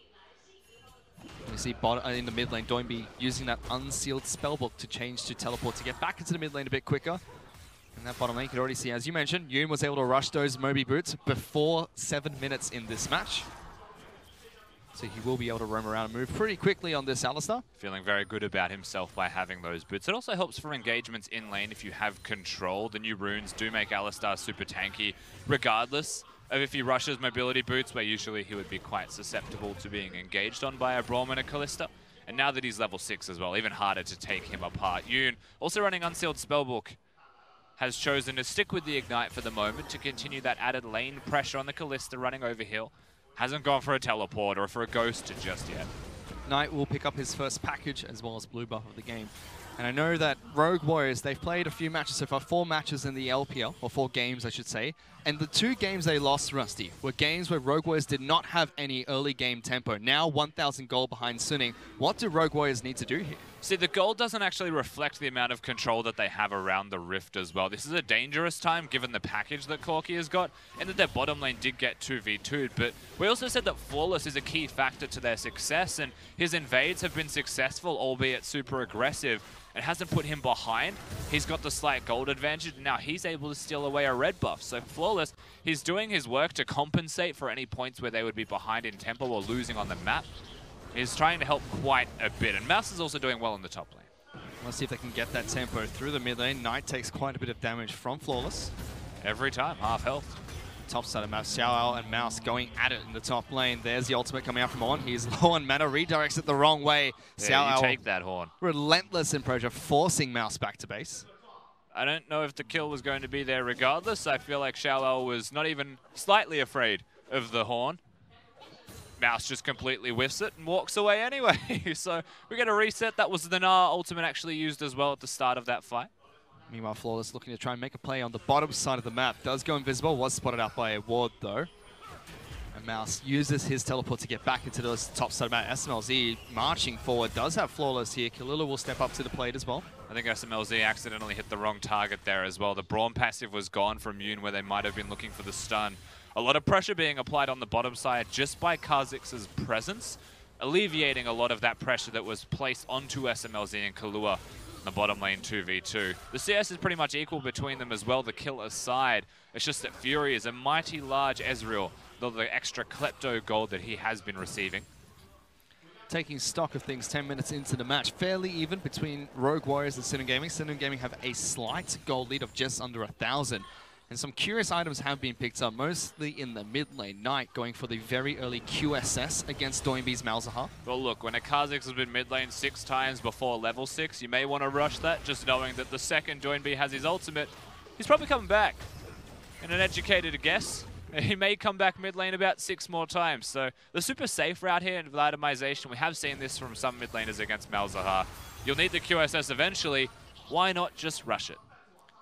You see in the mid lane, Doinb using that unsealed spellbook to change to teleport to get back into the mid lane a bit quicker. And that bottom lane, you can already see, as you mentioned, Yoon was able to rush those Moby boots before 7 minutes in this match. So he will be able to roam around and move pretty quickly on this Alistar. Feeling very good about himself by having those boots. It also helps for engagements in lane if you have control. The new runes do make Alistar super tanky, regardless of if he rushes mobility boots, where usually he would be quite susceptible to being engaged on by a Braum and a Kalista. And now that he's level 6 as well, even harder to take him apart. Yoon, also running Unsealed Spellbook, has chosen to stick with the Ignite for the moment to continue that added lane pressure on the Kalista running over hill. Hasn't gone for a teleport or for a ghost just yet. Knight will pick up his first package as well as blue buff of the game. And I know that Rogue Warriors, they've played a few matches so far, 4 matches in the LPL, or 4 games I should say. And the 2 games they lost, Rusty, were games where Rogue Warriors did not have any early game tempo. Now 1,000 gold behind Suning. What do Rogue Warriors need to do here? See, the gold doesn't actually reflect the amount of control that they have around the Rift as well. This is a dangerous time given the package that Corki has got, and that their bottom lane did get 2v2'd. But we also said that Flawless is a key factor to their success, and his invades have been successful, albeit super aggressive. It hasn't put him behind. He's got the slight gold advantage, and now he's able to steal away a red buff. So Flawless, he's doing his work to compensate for any points where they would be behind in tempo or losing on the map. He's trying to help quite a bit, and Mouse is also doing well in the top lane. Let's see if they can get that tempo through the mid lane. Knight takes quite a bit of damage from Flawless. Every time, half health. Top side of map, XiaoAL and Mouse going at it in the top lane. There's the ultimate coming out from Ornn. He's low on mana, redirects it the wrong way. Yeah, you take that, Horn. Relentless in pressure, forcing Mouse back to base. I don't know if the kill was going to be there regardless. I feel like XiaoAL was not even slightly afraid of the Horn. Mouse just completely whiffs it and walks away anyway. So we get a reset. That was the Gnar ultimate actually used as well at the start of that fight. Meanwhile, Flawless looking to try and make a play on the bottom side of the map. Does go invisible, was spotted out by a ward though. And Mouse uses his teleport to get back into the top side of the map. Smlz marching forward, does have Flawless here. Killua will step up to the plate as well. I think Smlz accidentally hit the wrong target there as well. The Braum passive was gone from Yoon where they might have been looking for the stun. A lot of pressure being applied on the bottom side just by Kha'Zix's presence, alleviating a lot of that pressure that was placed onto Smlz and Killua in the bottom lane 2v2. The CS is pretty much equal between them as well, the kill aside. It's just that Fury is a mighty large Ezreal, though the extra Klepto gold that he has been receiving. Taking stock of things 10 minutes into the match, fairly even between Rogue Warriors and Sinnoh Gaming. Sinnoh Gaming have a slight gold lead of just under 1,000. And some curious items have been picked up, mostly in the mid lane. Knight going for the very early QSS against Doinb's Malzahar. Well, look, when a Kha'Zix has been mid lane 6 times before level 6, you may want to rush that, just knowing that the second Doinb has his ultimate, he's probably coming back. In an educated guess, he may come back mid lane about 6 more times. So the super safe route here in Vladimization, we have seen this from some mid laners against Malzahar. You'll need the QSS eventually. Why not just rush it?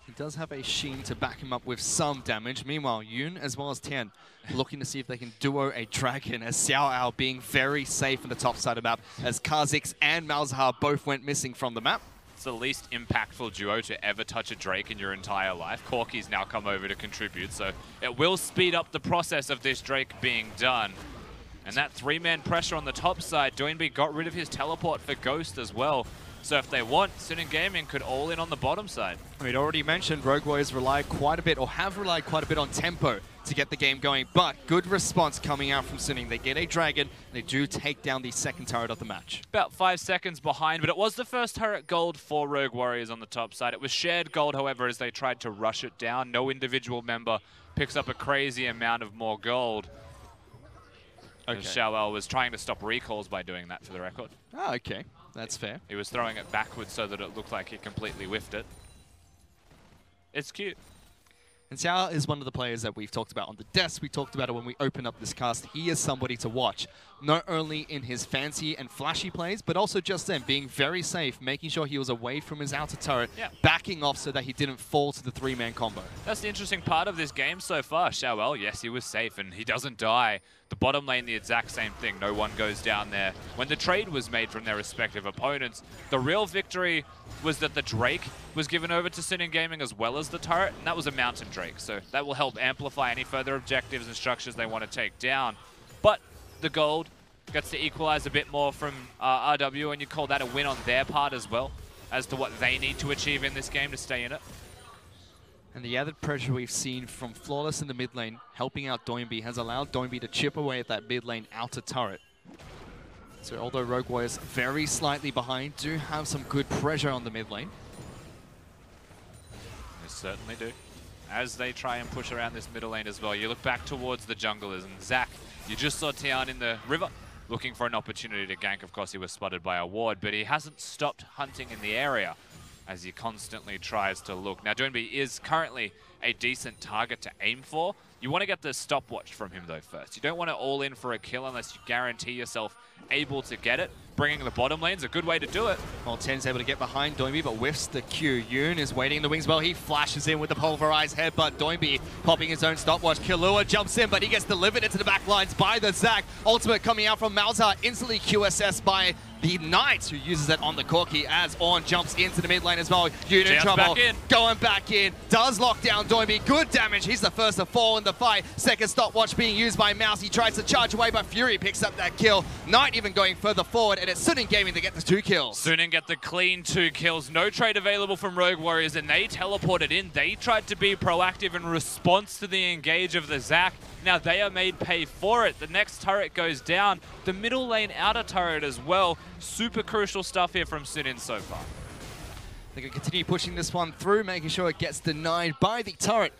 He does have a Sheen to back him up with some damage. Meanwhile, Yoon as well as Tian looking to see if they can duo a dragon, as XiaoAL being very safe on the top side of the map, as Kha'Zix and Malzahar both went missing from the map. It's the least impactful duo to ever touch a Drake in your entire life. Corki's now come over to contribute, so it will speed up the process of this Drake being done. And that 3-man pressure on the top side, Doinb got rid of his teleport for Ghost as well. So if they want, Sinnoh Gaming could all in on the bottom side. We'd already mentioned Rogue Warriors rely quite a bit, or have relied quite a bit on tempo to get the game going, but good response coming out from Sinnoh. They get a dragon, and they do take down the second turret of the match. About 5 seconds behind, but it was the first turret gold for Rogue Warriors on the top side. It was shared gold, however, as they tried to rush it down. No individual member picks up a crazy amount of more gold. Okay. XiaoAL was trying to stop recalls by doing that, for the record. Oh, okay. That's fair. He was throwing it backwards so that it looked like he completely whiffed it. It's cute. And XiaoAL is one of the players that we've talked about on the desk. We talked about it when we opened up this cast. He is somebody to watch, not only in his fancy and flashy plays, but also just then being very safe, making sure he was away from his outer turret, backing off so that he didn't fall to the three-man combo. That's the interesting part of this game so far. XiaoAL, yes, he was safe and he doesn't die. The bottom lane, the exact same thing. No one goes down there. When the trade was made from their respective opponents, the real victory was that the Drake was given over to Sin Gaming as well as the turret, and that was a Mountain Drake. So that will help amplify any further objectives and structures they want to take down. But the gold gets to equalize a bit more from RW, and you call that a win on their part as well, as to what they need to achieve in this game to stay in it. And the added pressure we've seen from Flawless in the mid lane, helping out Doinb, has allowed Doinb to chip away at that mid lane outer turret. So although Rogue Warriors very slightly behind, do have some good pressure on the mid lane. They certainly do. As they try and push around this middle lane as well, you look back towards the junglers, and Zach, you just saw Tian in the river, looking for an opportunity to gank. Of course, he was spotted by a ward, but he hasn't stopped hunting in the area as he constantly tries to look. Now, Doinb is currently a decent target to aim for. You want to get the stopwatch from him, though, first. You don't want to all in for a kill unless you guarantee yourself able to get it. Bringing the bottom lane's a good way to do it. Well, Tian's able to get behind Doinb, but whiffs the Q. Yoon is waiting in the wings well. He flashes in with the pulverized headbutt. Doinb popping his own stopwatch. Killua jumps in, but he gets delivered into the back lines by the Zac. Ultimate coming out from Malzahar, instantly QSS by the Knight, who uses it on the Corki as Ornn jumps into the mid lane as well. Yoon in trouble. Going back in. Does lock down Doinb. Good damage. He's the first to fall in the fight. Second stopwatch being used by Mouse. He tries to charge away, but Fury picks up that kill. Knight even going further forward, and it's Suning Gaming to get the 2 kills. Suning get the clean 2 kills. No trade available from Rogue Warriors, and they teleported in. They tried to be proactive in response to the engage of the Zac. Now they are made pay for it. The next turret goes down. The middle lane outer turret as well. Super crucial stuff here from Suning so far. They're going to continue pushing this one through, making sure it gets denied by the turret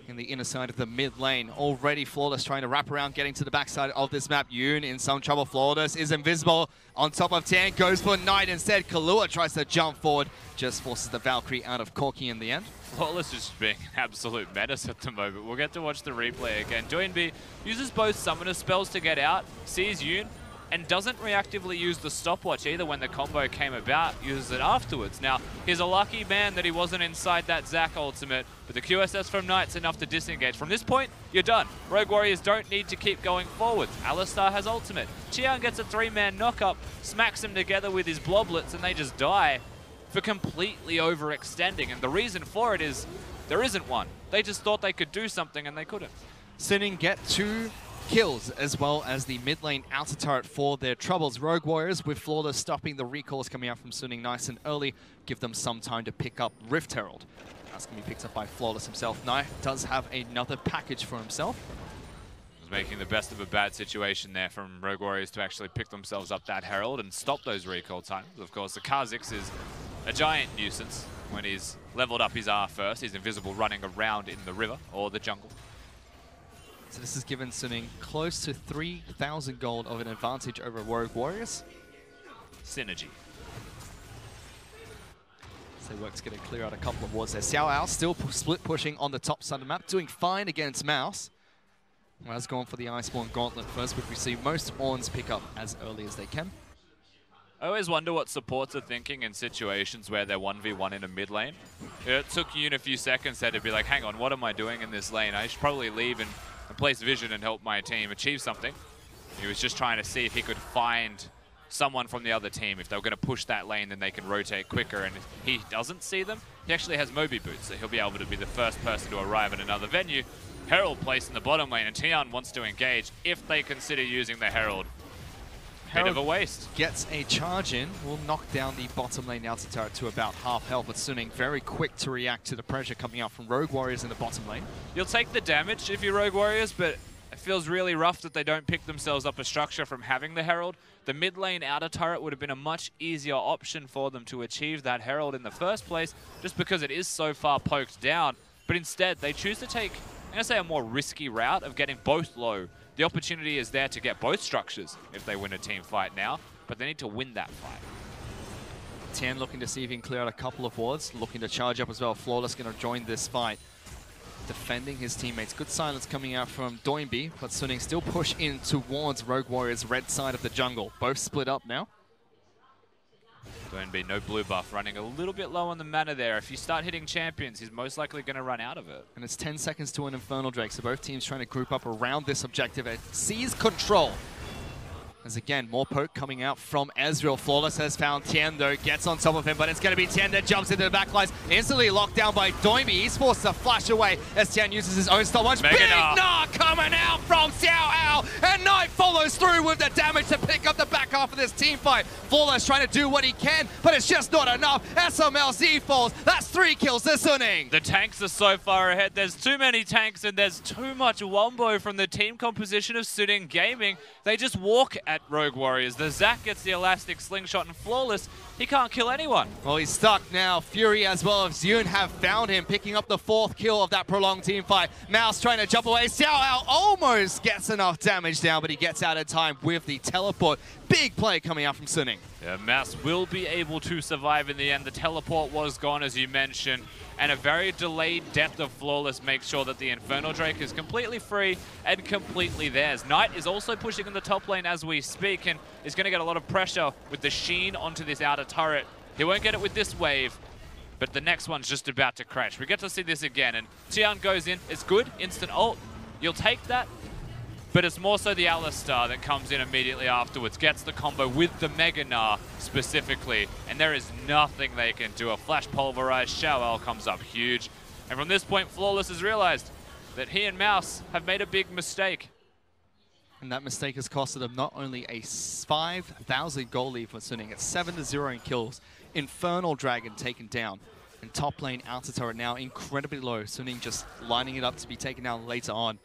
in the inner side of the mid lane. Already Flawless trying to wrap around, getting to the backside of this map. Yoon in some trouble. Flawless is invisible on top of Tian, goes for Knight instead. Killua tries to jump forward, just forces the Valkyrie out of Corki in the end. Flawless is being an absolute menace at the moment. We'll get to watch the replay again. Doinb uses both summoner spells to get out, sees Yoon, and doesn't reactively use the stopwatch either when the combo came about, uses it afterwards. Now, he's a lucky man that he wasn't inside that Zac ultimate, but the QSS from Knight's enough to disengage. From this point, you're done. Rogue Warriors don't need to keep going forwards. Alistar has ultimate. Tian gets a 3-man knockup, smacks them together with his bloblets, and they just die for completely overextending. And the reason for it is there isn't one. They just thought they could do something and they couldn't. Suning get 2 kills as well as the mid lane outer turret for their troubles. Rogue Warriors with Flawless stopping the recalls coming out from Suning nice and early, give them some time to pick up Rift Herald. That's going to be picked up by Flawless himself. Knight does have another package for himself. Was making the best of a bad situation there from Rogue Warriors to actually pick themselves up that Herald and stop those recall times. Of course, the Kha'Zix is a giant nuisance when he's leveled up his R first. He's invisible running around in the river or the jungle. So this has given Suning close to 3,000 gold of an advantage over Rogue Warriors. Synergy. So Work's going to clear out a couple of wards there. XiaoAL still split pushing on the top side of the map, doing fine against Mouse. Has gone for the Iceborne Gauntlet first, which we see most Ornns pick up as early as they can. I always wonder what supports are thinking in situations where they're 1v1 in a mid lane. It took Yoon a few seconds there to be like, hang on, what am I doing in this lane? I should probably leave and place vision and help my team achieve something. He was just trying to see if he could find someone from the other team. If they were going to push that lane, then they can rotate quicker. And if he doesn't see them, he actually has Moby Boots, so he'll be able to be the first person to arrive at another venue. Herald placed in the bottom lane, and Tian wants to engage if they consider using the Herald. Bit of a waste. Gets a charge in, will knock down the bottom lane outer turret to about half health, but Suning very quick to react to the pressure coming out from Rogue Warriors in the bottom lane. You'll take the damage if you're Rogue Warriors, but it feels really rough that they don't pick themselves up a structure from having the Herald. The mid lane outer turret would have been a much easier option for them to achieve that Herald in the first place, just because it is so far poked down. But instead, they choose to take, I'm going to say, a more risky route of getting both low. The opportunity is there to get both structures if they win a team fight now, but they need to win that fight. Tian looking to see if he can clear out a couple of wards, looking to charge up as well. Flawless going to join this fight. defending his teammates. Good silence coming out from Doinb, but Suning still push in towards Rogue Warriors' red side of the jungle. Both split up now. Doinb, no blue buff, running a little bit low on the mana there. If you start hitting champions, he's most likely going to run out of it. And it's 10 seconds to an Infernal Drake, so both teams trying to group up around this objective and seize control. As again, more poke coming out from Ezreal. Flawless has found Tian though, gets on top of him, but it's going to be Tian that jumps into the backlines. Instantly locked down by Doinb. Esports to flash away as Tian uses his own stopwatch. Big Gnar coming out from XiaoAL, and Knight follows through with the damage to pick up the back half of this team fight. Flawless trying to do what he can, but it's just not enough. Smlz falls. That's 3 kills to Suning. The tanks are so far ahead. There's too many tanks and there's too much wombo from the team composition of Suning Gaming. They just walk at Rogue Warriors. The Zac gets the elastic slingshot, and Flawless, he can't kill anyone. Well, he's stuck now. Fury as well as Yoon have found him, picking up the 4th kill of that prolonged team fight. Mouse trying to jump away. XiaoAL almost gets enough damage down, but he gets out of time with the teleport. Big play coming out from Suning. Yeah, Mouse will be able to survive in the end. The teleport was gone, as you mentioned, and a very delayed depth of Flawless makes sure that the Infernal Drake is completely free and completely theirs. Knight is also pushing in the top lane as we speak and is going to get a lot of pressure with the sheen onto this outer turret. He won't get it with this wave, but the next one's just about to crash. We get to see this again, and Tian goes in. It's good, instant ult. You'll take that. But it's more so the Alistar that comes in immediately afterwards, gets the combo with the Mega Gnar specifically, and there is nothing they can do. A flash pulverized XiaoAL comes up huge. And from this point, Flawless has realized that he and Mouse have made a big mistake. And that mistake has costed them not only a 5,000 goal lead for Suning, it's 7-0 in kills. Infernal Dragon taken down. And top lane outer turret now incredibly low. Suning just lining it up to be taken down later on.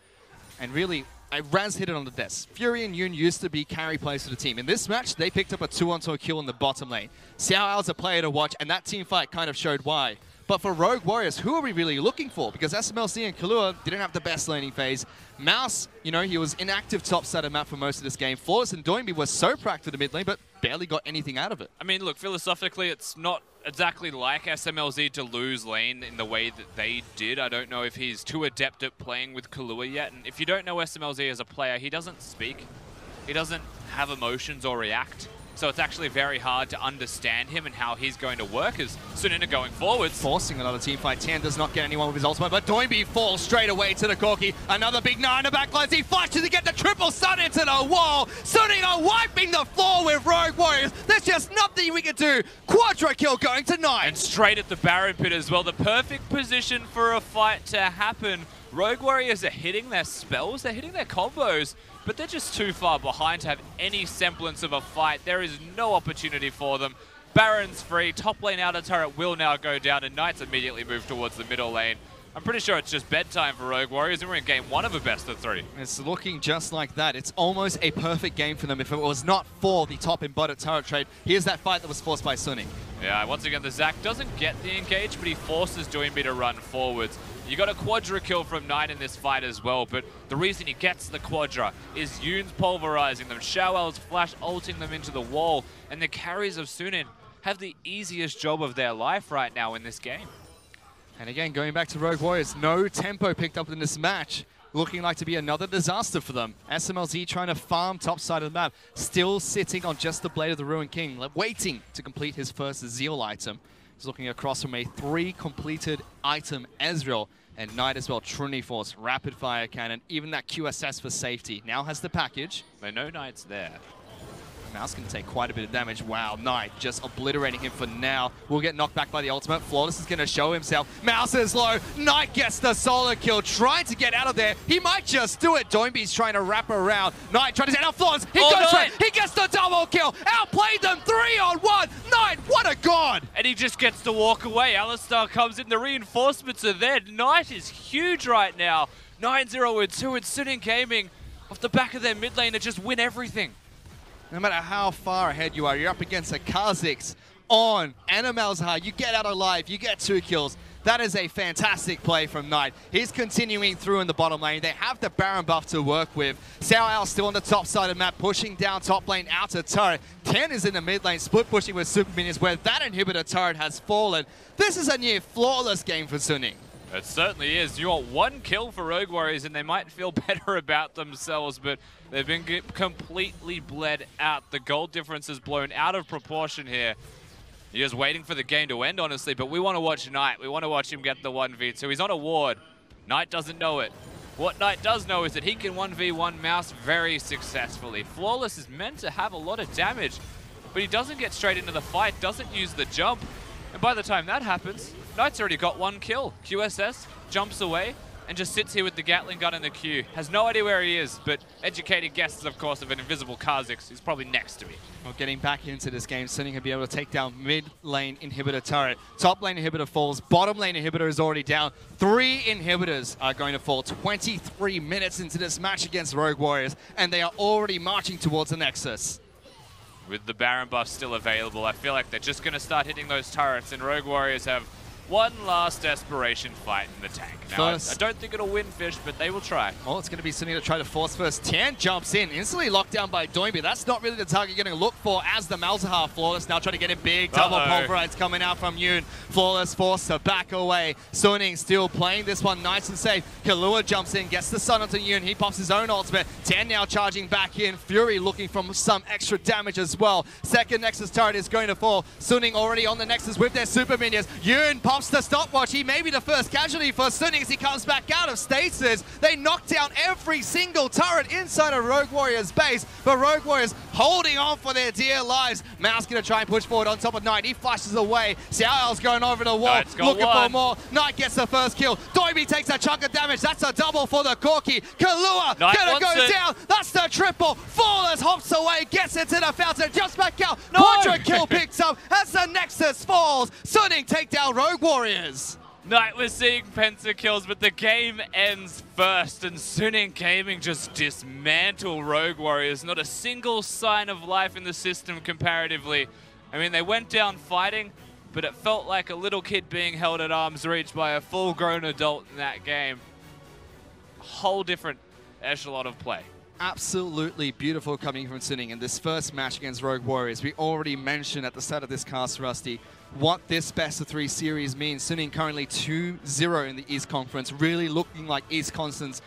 And really, Raz hit it on the desk. Fury and Yoon used to be carry players for the team. In this match, they picked up a 2-on-2 kill in the bottom lane. XiaoAL's a player to watch, and that team fight kind of showed why. But for Rogue Warriors, who are we really looking for? Because Smlz and Killua didn't have the best laning phase. Mouse, you know, he was inactive top side of map for most of this game. Flawless and Doinb were so proactive the mid lane, but barely got anything out of it. I mean, look, philosophically, it's not exactly like Smlz to lose lane in the way that they did. I don't know if he's too adept at playing with Killua yet. And if you don't know Smlz as a player, he doesn't speak. He doesn't have emotions or react. So it's actually very hard to understand him and how he's going to work as Suning going forwards. Forcing another team fight. Tian does not get anyone with his ultimate, but Doinb falls straight away to the Corki. Another big Gnar in the backlines. He flashes to get the triple stun into the wall. Suning are wiping the floor with Rogue Warriors. There's just nothing we can do. Quadra kill going to Knight. And straight at the Baron pit as well. The perfect position for a fight to happen. Rogue Warriors are hitting their spells, they're hitting their combos, but they're just too far behind to have any semblance of a fight. There is no opportunity for them. Baron's free, top lane outer turret will now go down, and Knight's immediately move towards the middle lane. I'm pretty sure it's just bedtime for Rogue Warriors, and we're in game 1 of a best of 3. It's looking just like that. It's almost a perfect game for them if it was not for the top embodied turret trade. Here's that fight that was forced by Suning. Yeah, once again, the Zac doesn't get the engage, but he forces Doinb to run forwards. You got a quadra kill from Knight in this fight as well, but the reason he gets the quadra is Yoon's pulverizing them, XiaoAL's flash ulting them into the wall, and the carries of Suning have the easiest job of their life right now in this game. And again, going back to Rogue Warriors, no tempo picked up in this match. Looking like to be another disaster for them. Smlz trying to farm top side of the map, still sitting on just the Blade of the Ruined King, waiting to complete his first Zeal item. He's looking across from a 3 completed item Ezreal, and Knight as well, Trinity Force, Rapid Fire Cannon, even that QSS for safety. Now has the package. They know Knight's there. Mouse can take quite a bit of damage. Wow, Knight just obliterating him for now. Will get knocked back by the ultimate. Flawless is going to show himself. Mouse is low. Knight gets the solo kill, trying to get out of there. He might just do it. Doinb's trying to wrap around. Knight trying to set out Flawless. He goes for it. He gets the double kill. Outplayed them 3-on-1. Knight, what a god. And he just gets to walk away. Alistar comes in. The reinforcements are there. Knight is huge right now. 9-0-2 and Suning Gaming off the back of their mid lane to just win everything. No matter how far ahead you are, you're up against a Kha'Zix, Ornn, and a Malzahar. You get out alive, you get 2 kills. That is a fantastic play from Knight. He's continuing through in the bottom lane. They have the Baron buff to work with. XiaoAL still on the top side of the map, pushing down top lane outer turret. Tian is in the mid lane, split pushing with super minions where that inhibitor turret has fallen. This is a near flawless game for Suning. It certainly is. You want 1 kill for Rogue Warriors and they might feel better about themselves, but they've been completely bled out. The gold difference is blown out of proportion here. You're just waiting for the game to end, honestly, but we want to watch Knight. We want to watch him get the 1v2. He's on a ward. Knight doesn't know it. What Knight does know is that he can 1v1 Mouse very successfully. Flawless is meant to have a lot of damage, but he doesn't get straight into the fight, doesn't use the jump. And by the time that happens, Knight's already got 1 kill. QSS jumps away and just sits here with the Gatling gun in the queue. Has no idea where he is, but educated guesses, of course, of an invisible Kha'Zix. He's probably next to me. Well, getting back into this game, Suning can be able to take down mid lane inhibitor turret. Top lane inhibitor falls, bottom lane inhibitor is already down. 3 inhibitors are going to fall 23 minutes into this match against Rogue Warriors, and they are already marching towards the Nexus. With the Baron buff still available, I feel like they're just going to start hitting those turrets, and Rogue Warriors have one last desperation fight in the tank. Now, I don't think it'll win Fish, but they will try. Oh, it's going to be Suning to try to force first. Tian jumps in, instantly locked down by Doinb. That's not really the target you're going to look for as the Malzahar Flawless now trying to get in big. Double pulverize coming out from Yoon. Flawless forced to back away. Suning still playing this one nice and safe. Killua jumps in, gets the stun onto Yoon. He pops his own ultimate. Tian now charging back in. Fury looking for some extra damage as well. Second Nexus turret is going to fall. Suning already on the Nexus with their super minions. Yoon pops the stopwatch. He may be the first casualty for Suning as he comes back out of stasis. They knock down every single turret inside of Rogue Warriors base, but Rogue Warriors holding on for their dear lives. Mouse gonna try and push forward on top of Knight. He flashes away. XiaoAL's going over the wall, looking for more. Knight gets the first kill. Doinb takes a chunk of damage. That's a double for the Corki. Killua gonna go down. That's the triple. Flawless hops away, gets into the fountain, jumps back out. Quadra kill picks up as the Nexus falls. Suning take down Rogue Warriors. Knight was seeing penta kills, but the game ends first, and Suning Gaming just dismantle Rogue Warriors. Not a single sign of life in the system comparatively. I mean, they went down fighting, but it felt like a little kid being held at arm's reach by a full-grown adult in that game. A whole different echelon of play. Absolutely beautiful coming from Suning in this first match against Rogue Warriors. We already mentioned at the start of this cast, Rusty, what this best of 3 series means. Suning currently 2-0 in the East Conference, really looking like East Conference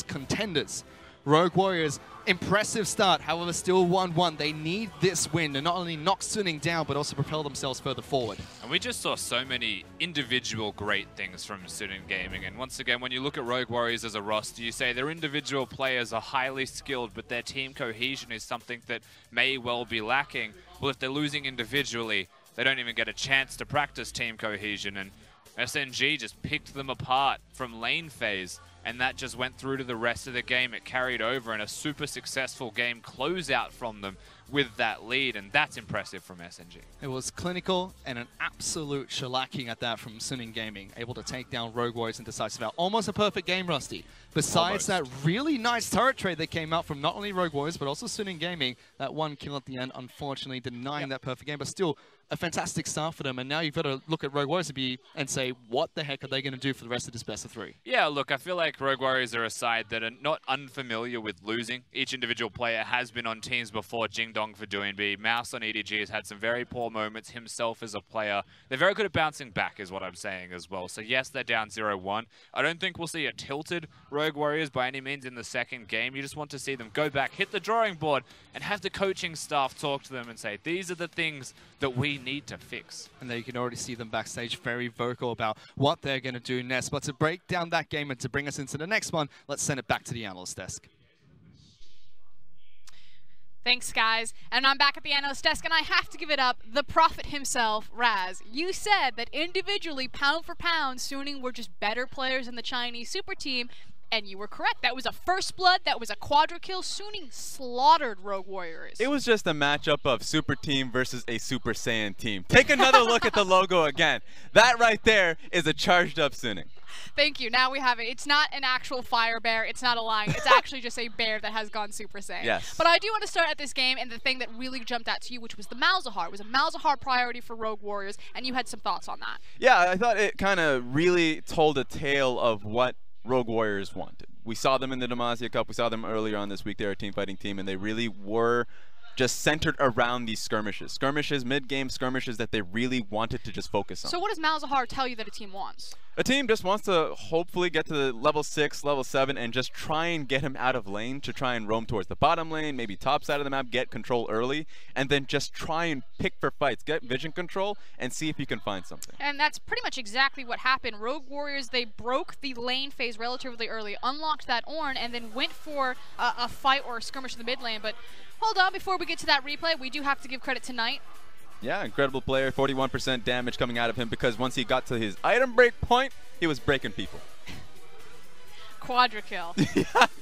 contenders. Rogue Warriors, impressive start, however still 1-1. They need this win to not only knock Suning down, but also propel themselves further forward. And we just saw so many individual great things from Suning Gaming. And once again, when you look at Rogue Warriors as a roster, you say their individual players are highly skilled, but their team cohesion is something that may well be lacking. Well, if they're losing individually, they don't even get a chance to practice team cohesion. And SNG just picked them apart from lane phase, and that just went through to the rest of the game. It carried over in a super successful game closeout from them with that lead, and that's impressive from SNG. It was clinical and an absolute shellacking at that from Suning Gaming, able to take down Rogue Warriors in decisive out. Almost a perfect game, Rusty. Besides that really nice turret trade that came out from not only Rogue Warriors, but also Suning Gaming, that 1 kill at the end, unfortunately denying that perfect game, but still a fantastic start for them. And now you've got to look at Rogue Warriors and say, what the heck are they going to do for the rest of this best of 3? Yeah, look, I feel like Rogue Warriors are a side that are not unfamiliar with losing. Each individual player has been on teams before. Jingdong for Doinb. Mouse on EDG has had some very poor moments himself as a player. They're very good at bouncing back is what I'm saying as well. So yes, they're down 0-1. I don't think we'll see a tilted Rogue Warriors by any means in the second game. You just want to see them go back, hit the drawing board, and have the coaching staff talk to them and say, these are the things that we need to fix. And there you can already see them backstage very vocal about what they're going to do next. But to break down that game and to bring us into the next one, let's send it back to the analyst desk. Thanks, guys. And I'm back at the analyst desk, and I have to give it up. The prophet himself, Raz. You said that individually, pound for pound, Suning were just better players than the Chinese super team. And you were correct. That was a first blood. That was a quadra kill. Suning slaughtered Rogue Warriors. It was just a matchup of Super Team versus a Super Saiyan team. Take another look at the logo again. That right there is a charged up Suning. Thank you. Now we have it. It's not an actual fire bear. It's not a lion. It's actually just a bear that has gone Super Saiyan. Yes. But I do want to start at this game and the thing that really jumped out to you, which was the Malzahar. It was a Malzahar priority for Rogue Warriors, and you had some thoughts on that. Yeah, I thought it kind of really told a tale of what Rogue Warriors wanted. We saw them in the Demacia Cup. We saw them earlier on this week. They're a team fighting team, and they really were just centered around these skirmishes. Skirmishes, mid-game skirmishes that they really wanted to just focus on. So what does Malzahar tell you that a team wants? A team just wants to hopefully get to the level 6, level 7, and just try and get him out of lane to try and roam towards the bottom lane, maybe top side of the map, get control early, and then just try and pick for fights, get vision control, and see if you can find something. And that's pretty much exactly what happened. Rogue Warriors, they broke the lane phase relatively early, unlocked that Ornn, and then went for a fight or a skirmish in the mid lane. But hold on, before we get to that replay, we do have to give credit to Knight. Yeah, incredible player, 41% damage coming out of him because once he got to his item break point, he was breaking people. Quadra kill.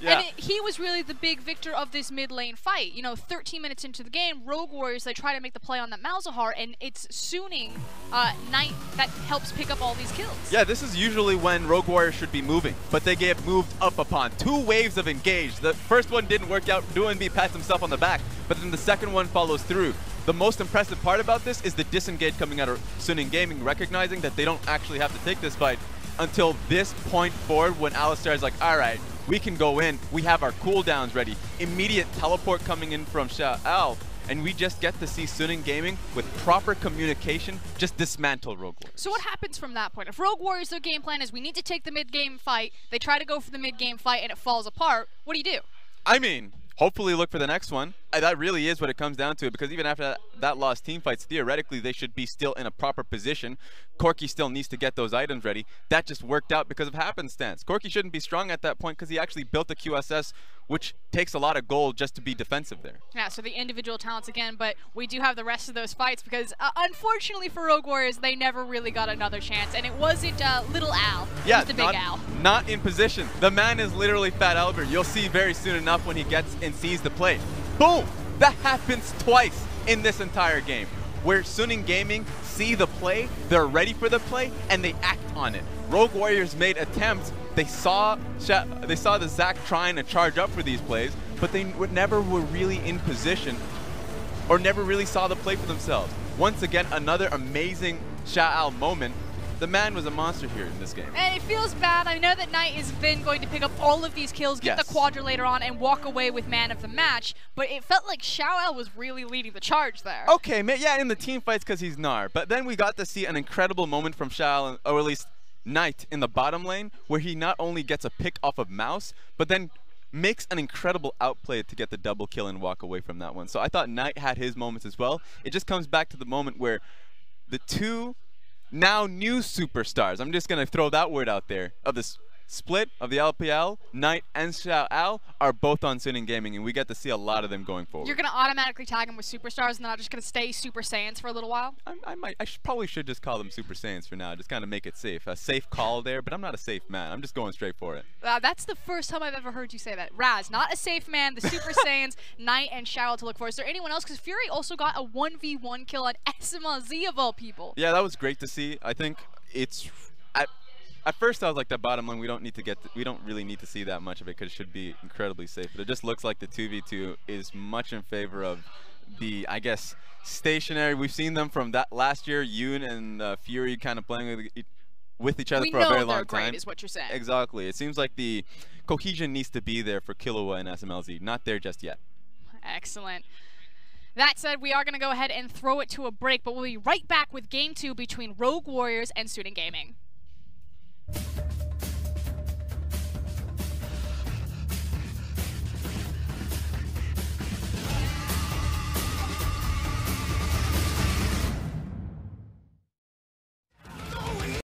Yeah. And he was really the big victor of this mid lane fight. You know, 13 minutes into the game, Rogue Warriors, they try to make the play on that Malzahar, and it's Sooning Knight that helps pick up all these kills. Yeah, this is usually when Rogue Warriors should be moving, but they get moved up upon. 2 waves of engage. The first one didn't work out. Doinb pats himself on the back, but then the second one follows through. The most impressive part about this is the disengage coming out of Suning Gaming, recognizing that they don't actually have to take this fight until this point forward when Alistar is like, all right, we can go in. We have our cooldowns ready. Immediate teleport coming in from XiaoAL, and we just get to see Suning Gaming with proper communication just dismantle Rogue Warriors. So what happens from that point? If Rogue Warriors, their game plan is we need to take the mid-game fight, they try to go for the mid-game fight and it falls apart, what do you do? I mean, hopefully look for the next one. That really is what it comes down to, because even after that lost team fights, theoretically they should be still in a proper position. Corki still needs to get those items ready. That just worked out because of happenstance. Corki shouldn't be strong at that point because he actually built a QSS, which takes a lot of gold just to be defensive there. Yeah, so the individual talents again, but we do have the rest of those fights because unfortunately for Rogue Warriors, they never really got another chance, and it wasn't Little Al, it was the Big Al. Not in position. The man is literally Fat Albert. You'll see very soon enough when he gets and sees the play. Boom! That happens twice in this entire game, where Suning Gaming see the play, they're ready for the play, and they act on it. Rogue Warriors made attempts. They saw the Zac trying to charge up for these plays, but they never were really in position or never really saw the play for themselves. Once again, another amazing XiaoAL moment. The man was a monster here in this game. And it feels bad. I know that Knight is then going to pick up all of these kills, get the quadra later on, and walk away with man of the match, but it felt like XiaoAL was really leading the charge there. Okay, yeah, in the team fights because he's Gnar, but then we got to see an incredible moment from XiaoAL, or at least Knight in the bottom lane, where he not only gets a pick off of Mouse, but then makes an incredible outplay to get the double kill and walk away from that one. So I thought Knight had his moments as well. It just comes back to the moment where the two now new superstars, I'm just going to throw that word out there, of this split of the LPL, Knight and XiaoAL are both on Suning Gaming, and we get to see a lot of them going forward. You're going to automatically tag them with superstars and they're not just going to stay Super Saiyans for a little while? I probably should just call them Super Saiyans for now, just kind of make it safe. A safe call there, but I'm not a safe man. I'm just going straight for it. That's the first time I've ever heard you say that. Raz, not a safe man, the Super Saiyans, Knight and XiaoAL to look for. Is there anyone else? Because Fury also got a 1v1 kill on Smlz of all people. Yeah, that was great to see. I think it's... At first, I was like, that bottom lane, we don't really need to see that much of it because it should be incredibly safe. But it just looks like the 2v2 is much in favor of the, I guess, stationary. We've seen them from that last year, Yoon and Fury kind of playing with each other for a very long time. Great is what you're saying. Exactly. It seems like the cohesion needs to be there for Killua and Smlz. Not there just yet. Excellent. That said, we are going to go ahead and throw it to a break, but we'll be right back with Game 2 between Rogue Warriors and Suning Gaming.